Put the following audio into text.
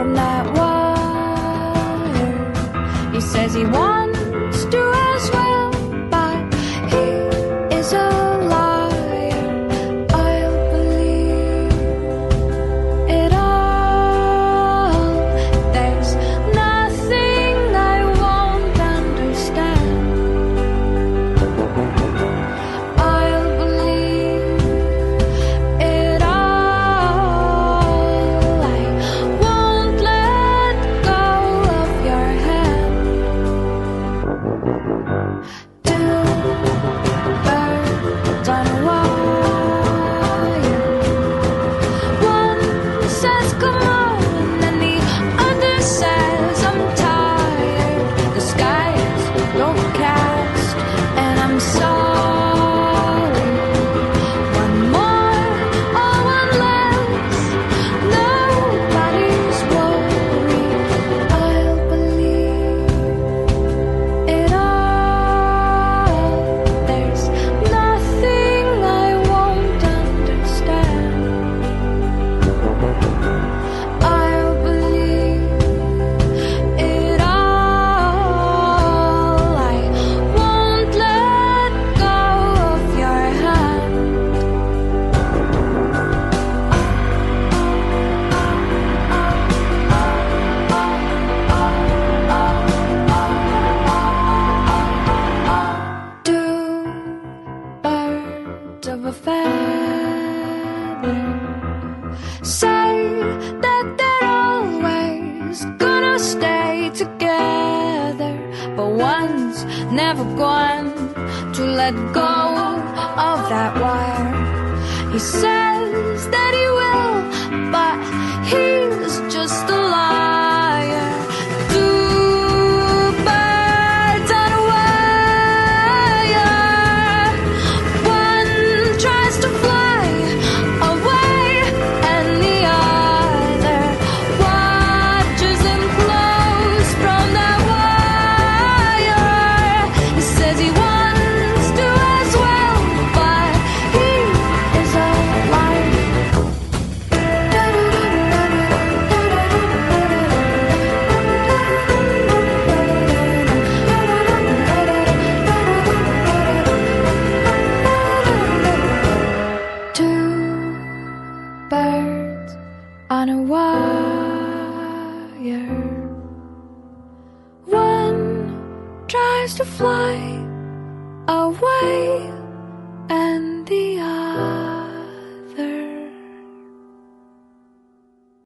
from that wire. He says he wants to as well, but he is a liar. I'll believe it all. There's nothing I won't understand. I'll believe it all. I won't let go of your hand. Two birds on a wire. One says come on, and the other says I'm tired. The sky is overcast, and I'm sorry. One more or one less, nobody's worried. I'll believe it all. There's nothing I won't understand. I'll believe it all. I won't let go of your hand. Two birds of a feather say that they're always gonna stay together, but one's never going to let go of that wire. He says that he will, but he's just a liar. Two birds on a wire. One tries to fly away, and the other watches him close from that wire. He says he wants to as well, but he is a liar. Two birds on a wire. One tries to fly away,